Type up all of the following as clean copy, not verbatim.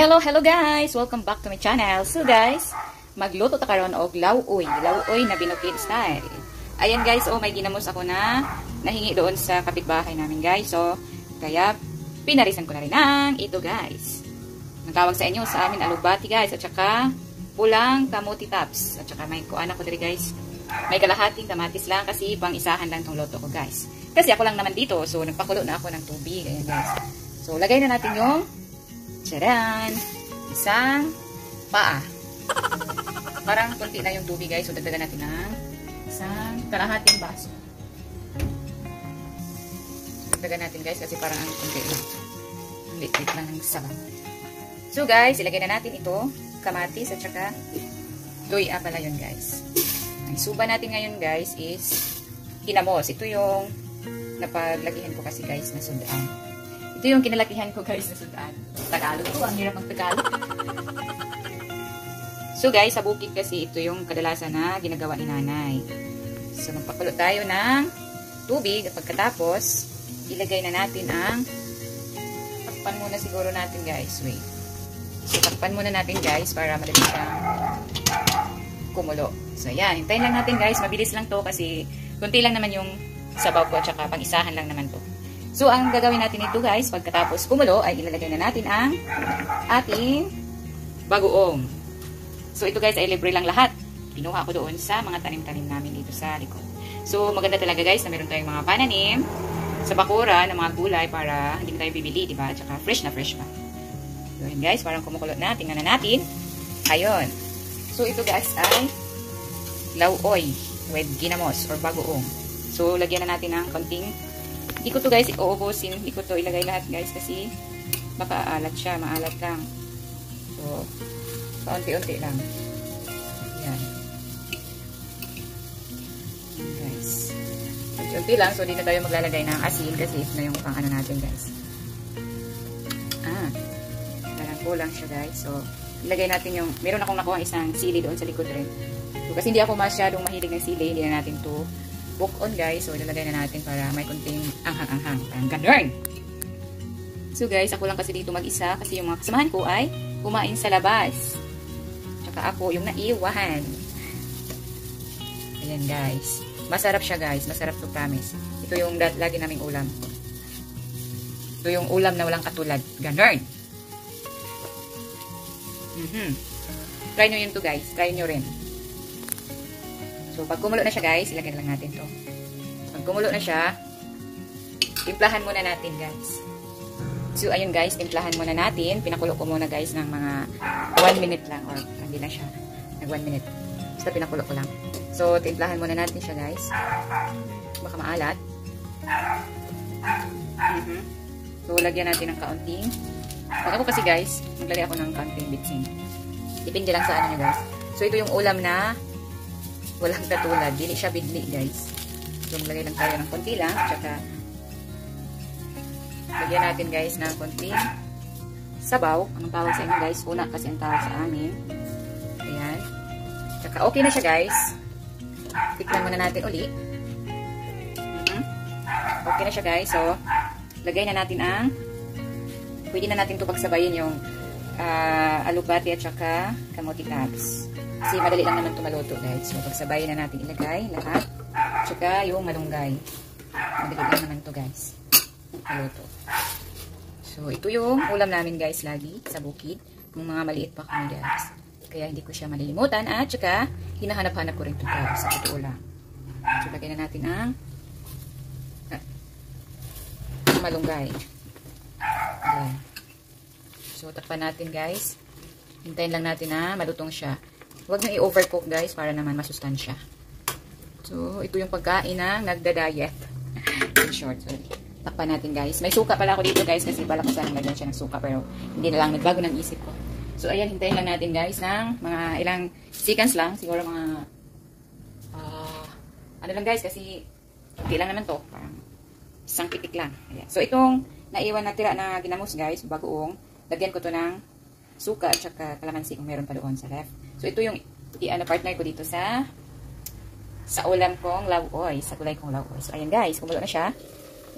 Hello guys! Welcome back to my channel. So guys, magluto ta karon og lauoy. Lauoy na binukid style. Ayan guys, may ginamos ako na nahingi doon sa kapitbahay namin guys. So, kaya pinarisan ko na rin ang ito guys. Nagtawag sa inyo sa amin alubati guys. At saka pulang kamuti tops. At saka may kuana ko diri guys. May kalahating kamatis lang kasi pang isahan lang tong luto ko guys. Kasi ako lang naman dito. So, nagpakulo na ako ng tubig. Ayan guys. So, lagay na natin yung charan! Isang paa. Parang konti na yung tubig guys. So, dagdagan natin ng isang kalahating baso. Dagdagan natin guys kasi parang ang konti lang. Ang lit-lit lang ng sabaw. So guys, ilagay na natin ito. Kamatis at saka luya pala yun guys. Ang suba natin ngayon guys is ginamos. Ito yung napaglakihan ko kasi guys na sundaan. Ito yung kinalakihan ko guys na sundaan. Tagalog ko. Ang hirap ang Tagalog. So guys, sa bukid kasi ito yung kadalasan na ginagawa ni nanay. So magpakulo tayo ng tubig at pagkatapos ilagay na natin ang takpan muna siguro natin guys. Wait. So takpan muna natin guys para madali siyang kumulo. So ayan, hintayin lang natin guys. Mabilis lang to kasi kunti lang naman yung sabaw ko at saka pang-isahan lang naman to. So, ang gagawin natin ito guys, pagkatapos kumulo, ay ilalagay na natin ang ating bagoong. So, ito guys ay libre lang lahat. Pinuha ko doon sa mga tanim-tanim namin dito sa likod. So, maganda talaga guys na meron tayong mga pananim sa bakura ng mga gulay para hindi tayo bibili, diba? At saka fresh na fresh pa. So, yun guys, parang kumukulot na. Tingnan na natin. Ayun. So, ito guys ay lauoy with ginamos or bagoong. So, lagyan na natin ng konting. Hindi ko to guys iuubusin. Hindi ko to ilagay lahat guys kasi baka aalat siya. Maalat lang. So, paunti-unti lang. Yan. Guys. Paunti-unti lang. So, di na tayo maglalagay ng asin kasi ito na yung pang ano natin guys. Parang kulang siya guys. So, ilagay natin yung, meron akong nakuha isang sili doon sa likod rin. So, kasi hindi ako masyadong mahilig ng sili. Hindi na natin to book on guys. So, ilalagay na natin para may kunting anghang-anghang. Parang ganun. So, guys, ako lang kasi dito mag-isa kasi yung mga kasamahan ko ay kumain sa labas. Tsaka ako yung naiwan. Ayan, guys. Masarap siya, guys. Masarap to, promise. Ito yung lagi naming ulam. Ito yung ulam na walang katulad. Ganun. Try nyo yun to, guys. Try nyo rin. So, pag kumulo na siya guys, ilagay lang natin to. Pag kumulo na siya, timplahan muna natin guys. So, ayun guys, timplahan muna natin. Pinakulo ko muna guys ng mga 1 minute lang. Or, hindi na siya. Nag 1 minute. Basta pinakulo ko lang. So, timplahan muna natin siya guys. Baka maalat. So, lagyan natin ng kaunting. Pag ako kasi guys, maglagay ako ng kaunting bitsin. Depende lang sa ano nyo guys. So, ito yung ulam na walang katulad. Dili siya bigli, guys. So, maglagay lang tayo ng konti lang. Tsaka, lagyan natin, guys, ng konting sabaw. Anong tawag sa inyo, guys? Una kasi ang tawag sa amin. Ayan. Tsaka, okay na siya, guys. Tikman muna natin uli. Okay na siya, guys. So, lagay na natin ang pwede na natin ito pagsabayin yung alubati at saka kamuti tabs. Kasi madali lang naman ito maluto guys. So, pagsabayin na natin ilagay lahat. Tsaka yung malunggay. Madali lang naman ito guys. Maluto. So, ito yung ulam namin guys lagi sa bukid. Kung mga maliit pa kami guys. Kaya hindi ko siya malilimutan. At tsaka, hinahanap-hanap ko rin ito guys. Sa ito ulam. So, lagay na natin ang malunggay. Ayan. So, takpan natin guys. Hintayin lang natin na malutong siya. Huwag na i-overcook guys para naman masustansya. So, ito yung pagkain ng nagda-diet. In short. So, takpan natin guys. May suka pala ako dito guys kasi bala ko sana lagyan siya ng suka pero hindi na lang nagbago ng isip ko. So, ayan. Hintayin lang natin guys ng mga ilang seconds lang. Siguro mga ano lang guys kasi hindi lang naman to. Parang isang pitik lang. Ayan. So, itong naiwan na tira na ginamos guys, bagoong, lagyan ko to ng suka at saka kalamansi kung meron pa doon sa left. So, ito yung partner ko dito sa ulam kong lauoy. Sa gulay kong lauoy. So, ayan guys. Kumulo na siya.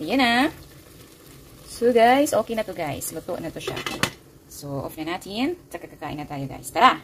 Ayan na. So, guys. Okay na to guys. Luto na to siya. So, off na natin. Tsaka kakain na tayo guys. Tara!